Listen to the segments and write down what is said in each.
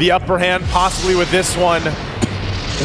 the upper hand possibly with this one.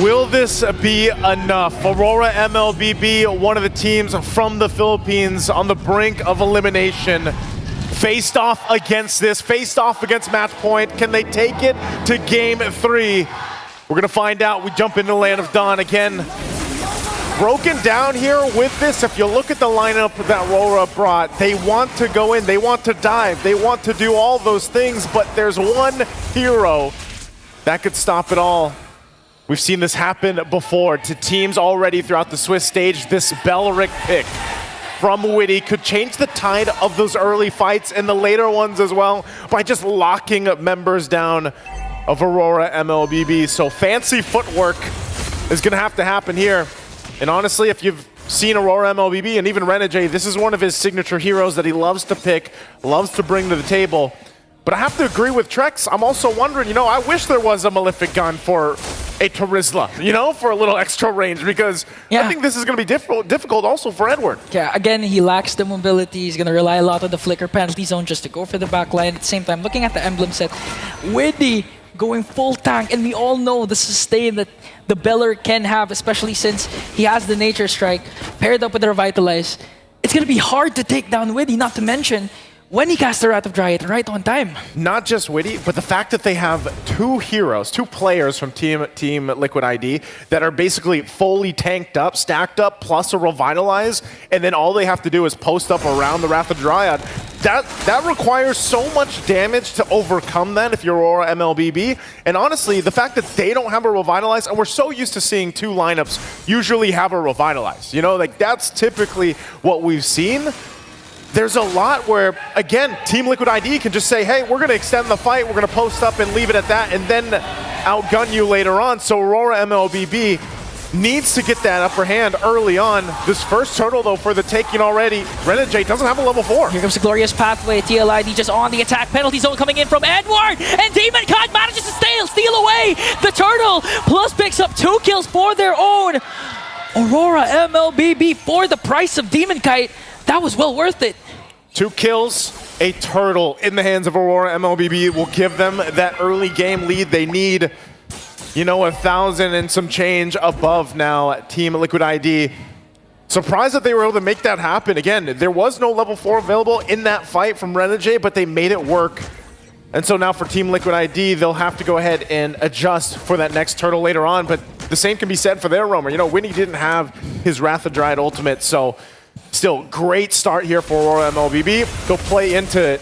Will this be enough? AURORA MLBB, one of the teams from the Philippines on the brink of elimination. Faced off against this, faced off against match point. Can they take it to game 3? We're gonna find out. We jump into Land of Dawn again. Broken down here with this. If you look at the lineup that rora brought, they want to go in, they want to dive, they want to do all those things, but there's one hero that could stop it all. We've seen this happen before to teams already throughout the Swiss stage. This Belric pick from widy could change the tide of those early fights and the later ones as well by just locking members down of AURORA MLBB. So fancy footwork is going to have to happen here. And honestly, if you've seen AURORA MLBB and even renejay, this is one of his signature heroes that he loves to pick, loves to bring to the table. But I have to agree with Trex. I'm also wondering, you know, I wish there was a malefic gun for a Terizla, you know, for a little extra range, because I think this is going to be difficult also for Edward. Yeah, again, he lacks the mobility. He's going to rely a lot on the flicker penalty zone just to go for the back line. At the same time, looking at the emblem set, widy going full tank, and we all know the sustain that the Beller can have, especially since he has the Nature Strike paired up with the Revitalize. It's going to be hard to take down widy, not to mention when he casts the Wrath of Dryad right on time. Not just widy, but the fact that they have two heroes, two players from Team Liquid ID that are basically fully tanked up, stacked up, plus a Revitalize, and then all they have to do is post up around the Wrath of Dryad. That requires so much damage to overcome that if you're AURORA MLBB. And honestly, the fact that they don't have a Revitalize, and we're so used to seeing two lineups usually have a Revitalize. You know, like that's typically what we've seen. There's a lot where, again, Team Liquid ID can just say, hey, we're going to extend the fight, we're going to post up and leave it at that, and then outgun you later on. So AURORA MLBB needs to get that upper hand early on. This first turtle, though, for the taking already. renejay doesn't have a level 4. Here comes the glorious pathway. TLID just on the attack. Penalty zone coming in from Edward. And demonkite manages to steal away the turtle. Plus picks up 2 kills for their own. AURORA MLBB for the price of demonkite. That was well worth it. 2 kills, a turtle in the hands of AURORA MLBB will give them that early game lead they need. You know, 1,000 and some change above now at Team Liquid ID. Surprised that they were able to make that happen. Again, there was no level 4 available in that fight from renejay, but they made it work. And so now for Team Liquid ID, they'll have to go ahead and adjust for that next turtle later on. But the same can be said for their roamer. You know, widy didn't have his Wrath of Dryad ultimate, so still great start here for AURORA MLBB. Go play into it.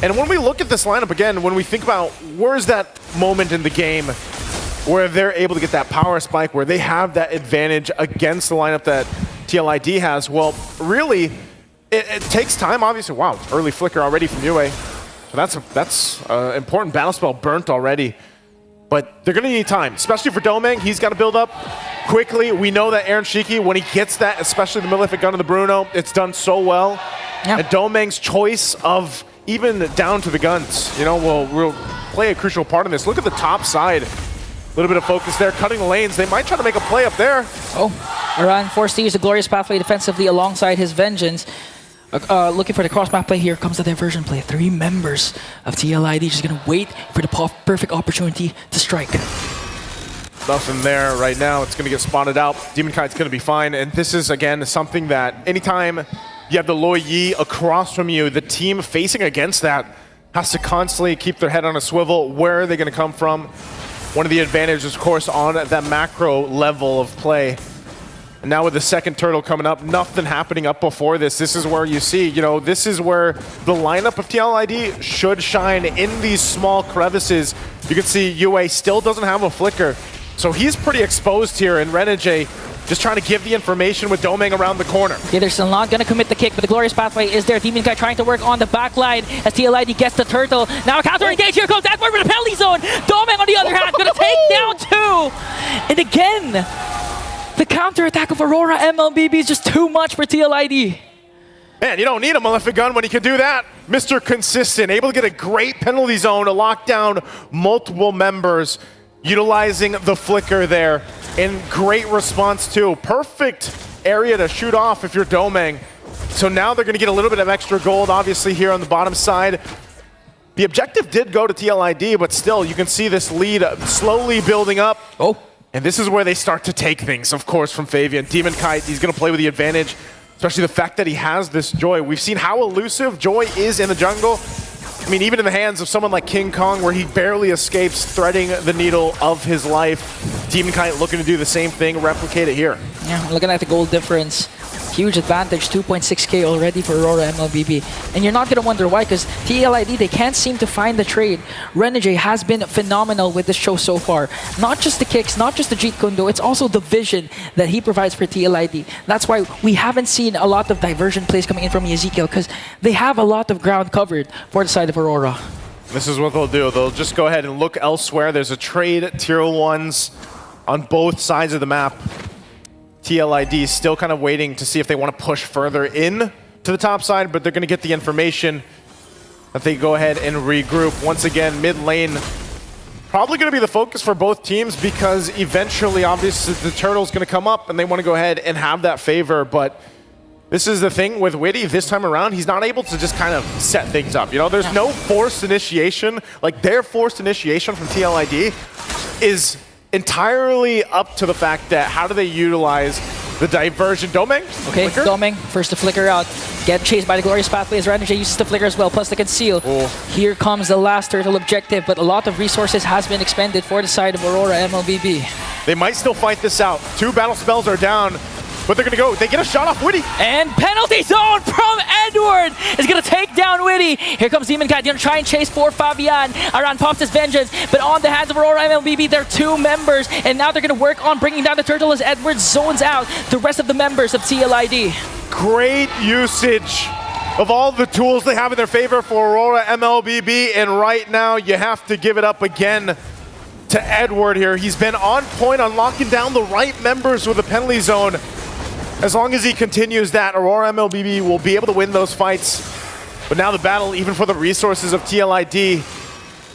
And when we look at this lineup again, when we think about where's that moment in the game where they're able to get that power spike, where they have that advantage against the lineup that TLID has, well, really, it takes time, obviously. Wow, early flicker already from Yue. So that's an important battle spell burnt already. But they're going to need time, especially for Domeng. He's got to build up quickly. We know that Aaron Shiki, when he gets that, especially the Malefic Gun of the Bruno, it's done so well. Yeah. And Domeng's choice of even down to the guns, you know, will play a crucial part in this. Look at the top side. A little bit of focus there, cutting the lanes. They might try to make a play up there. Oh, Aran forced to use the glorious pathway defensively alongside his vengeance. Looking for the cross-map play. Here comes the diversion play. 3 members of TLID just going to wait for the perfect opportunity to strike. Nothing there right now. It's going to get spotted out. Demonkite's going to be fine. And this is, again, something that anytime you have the Loi Yi across from you, the team facing against that has to constantly keep their head on a swivel. Where are they going to come from? One of the advantages, of course, on that macro level of play. And now with the second turtle coming up, nothing happening up before this. This is where you see, you know, this is where the lineup of TLID should shine in these small crevices. You can see Yue still doesn't have a flicker. So he's pretty exposed here, and renejay just trying to give the information with Domeng around the corner. Okay, they're still not going to commit the kick, but the glorious pathway is there. demonkite trying to work on the back line as TLID gets the turtle. Now counter engage. Here comes Edward with a penalty zone. Domeng on the other hand going to take down 2. And again, the counter attack of AURORA MLBB is just too much for TLID. Man, you don't need a Malefic Gun when you can do that. Mr. Consistent, able to get a great penalty zone to lock down multiple members, utilizing the flicker there. And great response too. Perfect area to shoot off if you're Domeng. So now they're going to get a little bit of extra gold, obviously, here on the bottom side. The objective did go to TLID, but still, you can see this lead slowly building up. Oh. And this is where they start to take things, of course, from faviannn. Demonkite, he's going to play with the advantage, especially the fact that he has this Joy. We've seen how elusive Joy is in the jungle. I mean, even in the hands of someone like King Kong, where he barely escapes threading the needle of his life. Demonkite looking to do the same thing, replicate it here. Yeah, looking at the goal difference. Huge advantage, 2.6k already for Aurora MLBB. And you're not going to wonder why, because TLID, they can't seem to find the trade. Renejay has been phenomenal with this show so far. Not just the kicks, not just the Jeet Kune Do, it's also the vision that he provides for TLID. That's why we haven't seen a lot of diversion plays coming in from yehezkiel, because they have a lot of ground covered for the side of Aurora. This is what they'll do. They'll just go ahead and look elsewhere. There's a trade tier 1s on both sides of the map. TLID still kind of waiting to see if they want to push further in to the top side, but they're going to get the information that they go ahead and regroup. Once again, mid lane probably going to be the focus for both teams, because eventually, obviously, the turtle's going to come up and they want to go ahead and have that favor. But this is the thing with widy this time around. He's not able to just kind of set things up. You know, there's no forced initiation. Like, their forced initiation from TLID is entirely up to the fact that how do they utilize the diversion. Domeng? Okay, Flicker? Domeng, first to flicker out. Get chased by the glorious pathway as renejay uses the flicker as well, plus the conceal. Oh. Here comes the last turtle objective, but a lot of resources has been expended for the side of Aurora MLBB. They might still fight this out. 2 battle spells are down, but they're gonna go. They get a shot off widy. And penalty zone from Edward is going to take down widy. Here comes demonkite, going to try and chase for faviannn. Aran pops his vengeance, but on the hands of Aurora MLBB, they're 2 members, and now they're going to work on bringing down the turtle as Edward zones out the rest of the members of TLID. Great usage of all the tools they have in their favor for Aurora MLBB, and right now you have to give it up again to Edward here. He's been on point on locking down the right members with the penalty zone. As long as he continues that, Aurora MLBB will be able to win those fights. But now the battle, even for the resources of TLID.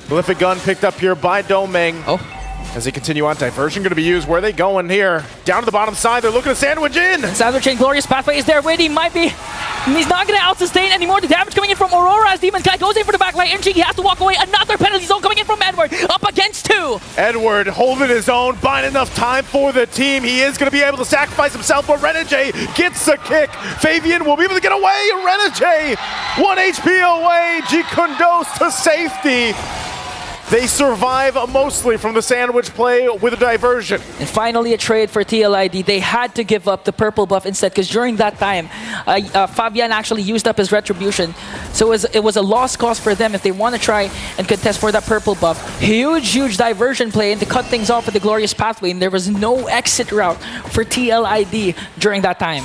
Prolific gun picked up here by Domeng. Oh. As they continue on, diversion going to be used. Where are they going here? Down to the bottom side, they're looking to sandwich in. Sandwich in, glorious pathway is there. widy might be, he's not going to out-sustain anymore. The damage coming in from Aurora as demonkite goes in for the backline. He has to walk away. Another penalty zone coming in from Edward. Up against 2. Edward holding his own, buying enough time for the team. He is going to be able to sacrifice himself, but renejay gets a kick. faviannn will be able to get away. renejay, 1 HP away. Jeet Kune Do to safety. They survive mostly from the sandwich play with a diversion. And finally a trade for TLID. They had to give up the purple buff instead, because during that time, faviannn actually used up his retribution. So it was a lost cause for them if they want to try and contest for that purple buff. Huge diversion play and to cut things off with the glorious pathway, and there was no exit route for TLID during that time.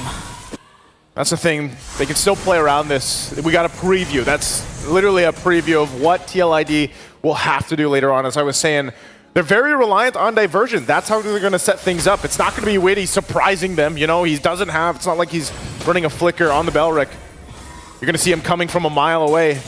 That's the thing. They can still play around this. We got a preview. That's literally a preview of what TLID will have to do later on. As I was saying, they're very reliant on diversion. That's how they're going to set things up. It's not going to be widy surprising them. You know, he doesn't have, it's not like he's running a flicker on the Belric. You're going to see him coming from a mile away.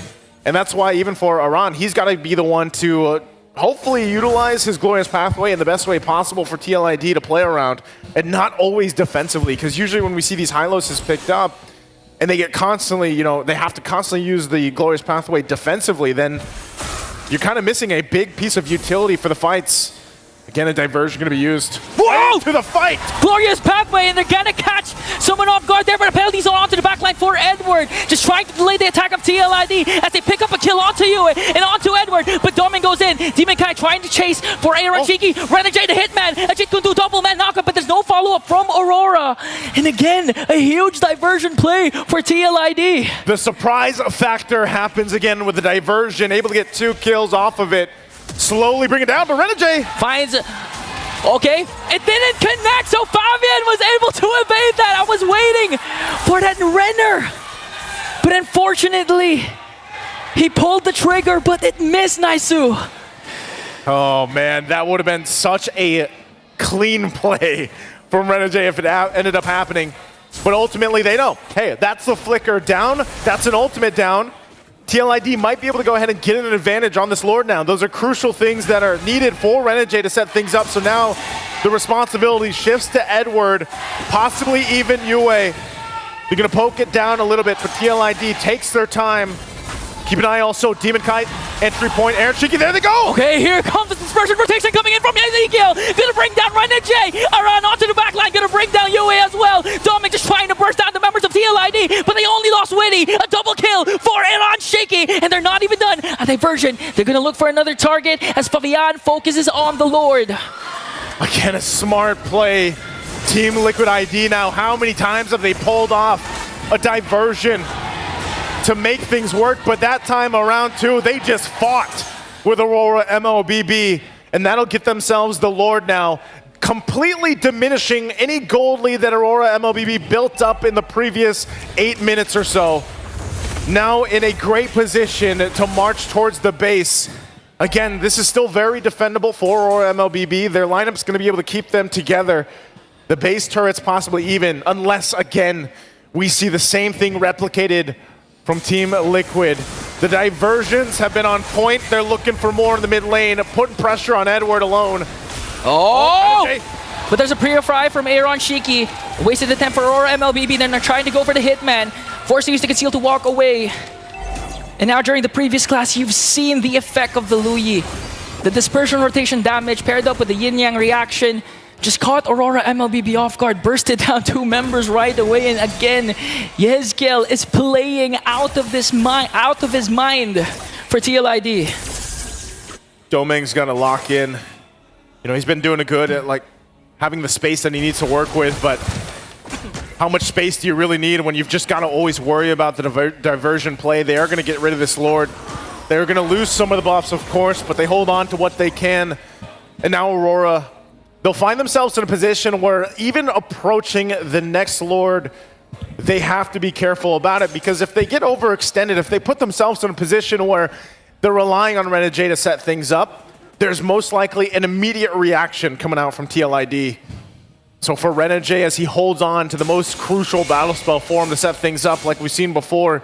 And that's why even for Aran, he's got to be the one to hopefully utilize his glorious pathway in the best way possible for TLID to play around, and not always defensively. Because usually when we see these Hylos picked up and they get constantly, you know, they have to constantly use the glorious pathway defensively, then you're kind of missing a big piece of utility for the fights. Again, a diversion going to be used. Whoa! To the fight! Glorious pathway, and they're gonna catch someone off guard there, but the penalty zone onto the backline for Edward. Just trying to delay the attack of TLID as they pick up a kill onto you and onto Edward, but Domeng goes in. Demonkite trying to chase for aeron cheeky. renejay the hitman. A Jeet Kune Do double man knockup, but there's no follow-up from Aurora. And again, a huge diversion play for TLID. The surprise factor happens again with the diversion, able to get 2 kills off of it. Slowly bring it down, but renejay finds, okay, it didn't connect, so faviannn was able to evade that. I was waiting for that Renner, but unfortunately, he pulled the trigger, but it missed Naisu. Oh man, that would have been such a clean play from renejay if it ended up happening. But ultimately they know, hey, that's the flicker down, that's an ultimate down. TLID might be able to go ahead and get an advantage on this Lord now. Those are crucial things that are needed for renejay to set things up. So now the responsibility shifts to Edward, possibly even Yue. They're going to poke it down a little bit, but TLID takes their time. Keep an eye also, demonkite, entry point, aeron, there they go! Okay, here comes the dispersion rotation coming in from yehezkiel. Gonna bring down renejay. Aran onto the backline, gonna bring down Yue as well. Domeng just trying to burst down the members of TLID, but they only lost Widy. A double kill for aran shaky, and they're not even done. A diversion. They're gonna look for another target as faviannn focuses on the Lord. Again, a smart play. Team Liquid ID now, how many times have they pulled off a diversion to make things work? But that time around too, they just fought with AURORA MLBB, and that'll get themselves the Lord now, completely diminishing any gold lead that AURORA MLBB built up in the previous 8 minutes or so. Now in a great position to march towards the base. Again, this is still very defendable for AURORA MLBB. Their lineup's going to be able to keep them together. The base turret's possibly even, unless, again, we see the same thing replicated from Team Liquid. The diversions have been on point. They're looking for more in the mid lane, putting pressure on Edward alone. Oh! But there's a pre-fry from aeron shaky. Wasted attempt for AURORA MLBB. Then they're trying to go for the hitman. Forcing Use to Conceal to walk away. And now during the previous class, you've seen the effect of the Luyi. The dispersion rotation damage paired up with the yin-yang reaction just caught AURORA MLBB off guard, bursted down 2 members right away, and again, yehezkiel is playing out of his mind for TLID. Domeng's gonna lock in. You know, he's been doing good at like having the space that he needs to work with, but how much space do you really need when you've just got to always worry about the diversion play? They are going to get rid of this Lord. They're going to lose some of the buffs, of course, but they hold on to what they can. And now AURORA, they'll find themselves in a position where even approaching the next Lord, they have to be careful about it, because if they get overextended, if they put themselves in a position where they're relying on renejay to set things up, there's most likely an immediate reaction coming out from TLID. So for renejay, as he holds on to the most crucial battle spell for him to set things up like we've seen before,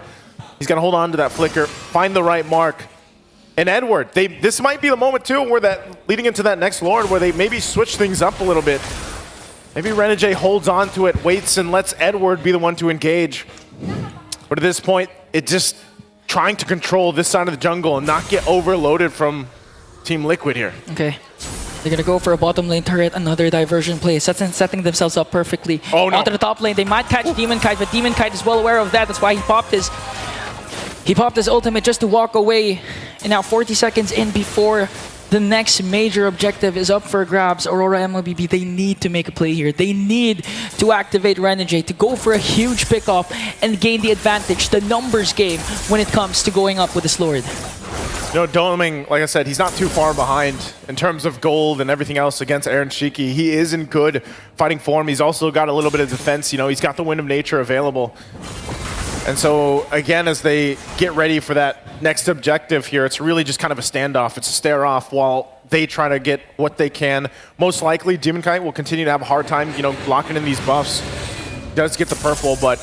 he's going to hold on to that flicker, find the right mark. And Edward, this might be the moment too where that, leading into that next Lord, where they maybe switch things up a little bit. Maybe renejay holds on to it, waits, and lets Edward be the one to engage. But at this point, it's just trying to control this side of the jungle and not get overloaded from Team Liquid here. Okay. They're going to go for a bottom lane turret, another diversion play, setting themselves up perfectly. Oh, no. Onto the top lane, they might catch demonkite, but demonkite is well aware of that. That's why he popped his ultimate just to walk away. And now 40 seconds in before the next major objective is up for grabs. AURORA MLBB, they need to make a play here. They need to activate renejay to go for a huge pickoff and gain the advantage, the numbers game, when it comes to going up with this Lord. You know, Domeng, like I said, he's not too far behind in terms of gold and everything else against aeron shaky. He is in good fighting form. He's also got a little bit of defense. You know, he's got the Wind of Nature available. And so, again, as they get ready for that next objective here, it's really just kind of a standoff. It's a stare-off while they try to get what they can. Most likely, demonkite will continue to have a hard time, you know, locking in these buffs. Does get the purple, but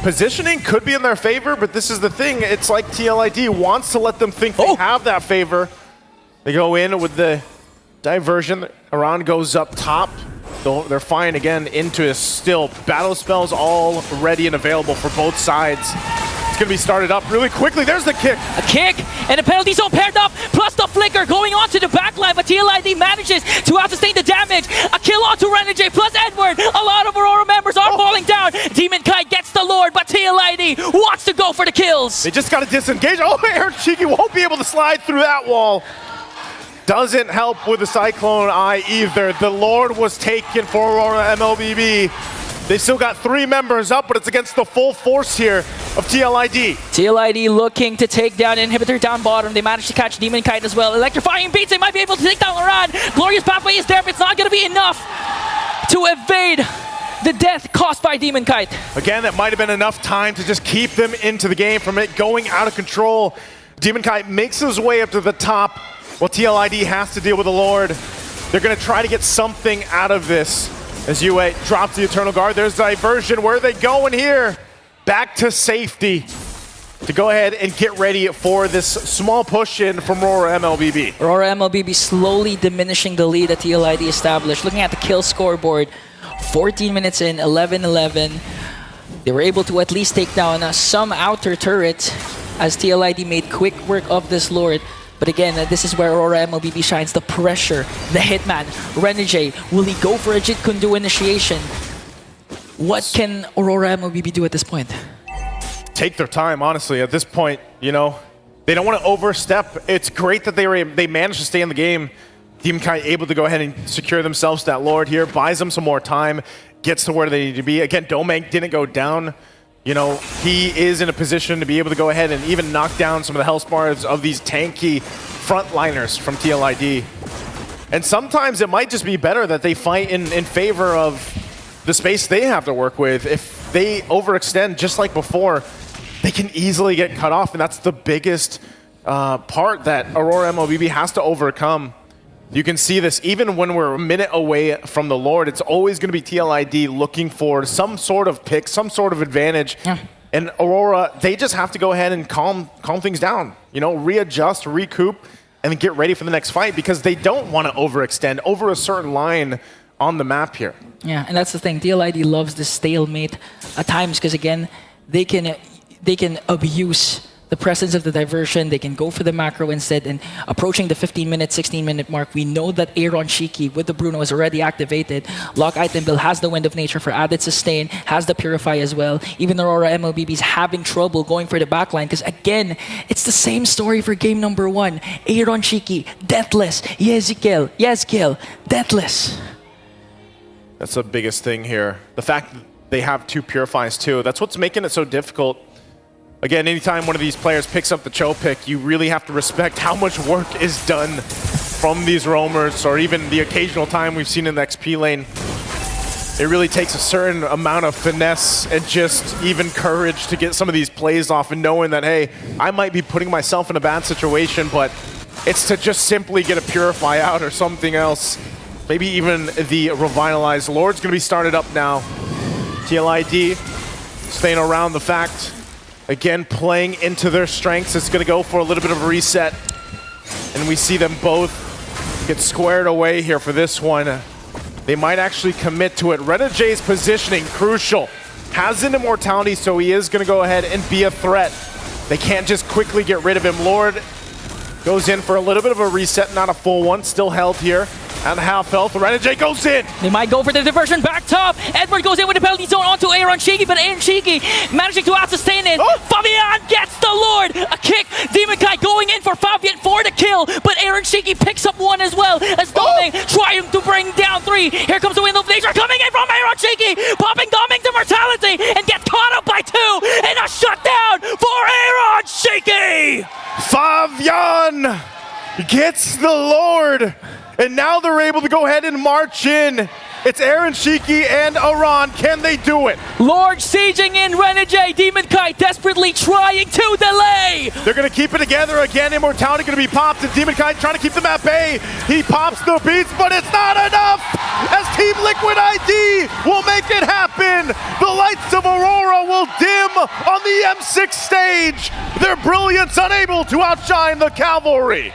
positioning could be in their favor, but this is the thing. It's like TLID wants to let them think they have that favor. They go in with the diversion. Aran goes up top. They're fine again into a still. Battle spells all ready and available for both sides. It's going to be started up really quickly. There's the kick. A kick and a penalty zone paired up, plus the flicker going onto the backline, but TLID manages to outsustain the damage. A kill onto renejay plus Edward. A lot of AURORA members are falling down. Demonkite gets the Lord, but TLID wants to go for the kills. They just got to disengage. Oh, aeron shaky won't be able to slide through that wall. Doesn't help with the Cyclone Eye either. The Lord was taken for AURORA MLBB. They still got 3 members up, but it's against the full force here of TLID. TLID looking to take down Inhibitor down bottom. They managed to catch demonkite as well. Electrifying beats, they might be able to take down Aran. Glorious pathway is there, but it's not going to be enough to evade the death caused by demonkite. Again, that might have been enough time to just keep them into the game from it going out of control. demonkite makes his way up to the top. Well, TLID has to deal with the Lord. They're going to try to get something out of this. As Yue drops the Eternal Guard, there's diversion. Where are they going here? Back to safety to go ahead and get ready for this small push in from AURORA MLBB. AURORA MLBB slowly diminishing the lead that TLID established. Looking at the kill scoreboard, 14 minutes in, 11-11. They were able to at least take down some outer turrets. as TLID made quick work of this Lord. But again, this is where Aurora MLBB shines. The pressure, the hitman, renejay. Will he go for a Jit Kundu initiation? What can Aurora MLBB do at this point? Take their time, honestly. At this point, you know, they don't want to overstep. It's great that they managed to stay in the game. Demonkite able to go ahead and secure themselves that Lord here, buys them some more time, gets to where they need to be. Again, domeng didn't go down. You know, he is in a position to be able to go ahead and even knock down some of the health bars of these tanky frontliners from TLID. And sometimes it might just be better that they fight in favor of the space they have to work with. If they overextend just like before, they can easily get cut off, and that's the biggest part that Aurora MLBB has to overcome. You can see this even when we're a minute away from the Lord. It's always going to be TLID looking for some sort of pick, some sort of advantage. Yeah. And Aurora, they just have to go ahead and calm things down. You know, readjust, recoup, and then get ready for the next fight, because they don't want to overextend over a certain line on the map here. Yeah, and that's the thing. TLID loves this stalemate at times because, again, they can abuse the presence of the diversion. They can go for the macro instead, and approaching the 15-minute, 16-minute mark, we know that Aron Shiki with the Bruno is already activated. Lock item build has the Wind of Nature for added sustain, has the Purify as well. Even Aurora MLBB is having trouble going for the backline because, again, it's the same story for game number 1. Aron Shiki, deathless. Yehezkiel, deathless. That's the biggest thing here. The fact that they have 2 Purifies too, that's what's making it so difficult. Again, anytime one of these players picks up the Cho pick, you really have to respect how much work is done from these roamers, or even the occasional time we've seen in the XP lane. It really takes a certain amount of finesse and just even courage to get some of these plays off, and knowing that, hey, I might be putting myself in a bad situation, but it's to just simply get a Purify out or something else. Maybe even the Revitalized Lord's going to be started up now. TLID staying around the fact. Again, playing into their strengths. It's going to go for a little bit of a reset. And we see them both get squared away here for this one. They might actually commit to it. Renejay's positioning, crucial. Has an immortality, so he is going to go ahead and be a threat. They can't just quickly get rid of him. Lord goes in for a little bit of a reset, not a full one. Still held here at half health. Renejay goes in. They might go for the diversion back top. Edward goes in with the penalty zone onto Aron Shiki, but Aron Shiki managing to out-sustain it. Oh! Faviannn gets the Lord. A kick. Demonkite going in for Faviannn for the kill, but Aron Shiki picks up one as well as domeng trying to bring down 3. Here comes the Wind of Nature coming in from Aron Shiki, popping domeng to mortality and gets caught up by 2, and a shutdown for Aron Shiki. Faviannn gets the Lord. And now they're able to go ahead and march in. It's Aron Shiki and Aran. Can they do it? Lord sieging in renejay. Demonkite desperately trying to delay. They're going to keep it together again. Immortality going to be popped, and Demonkite trying to keep them at bay. He pops the beats, but it's not enough, as Team Liquid ID will make it happen. The lights of Aurora will dim on the M6 stage. Their brilliance unable to outshine the cavalry.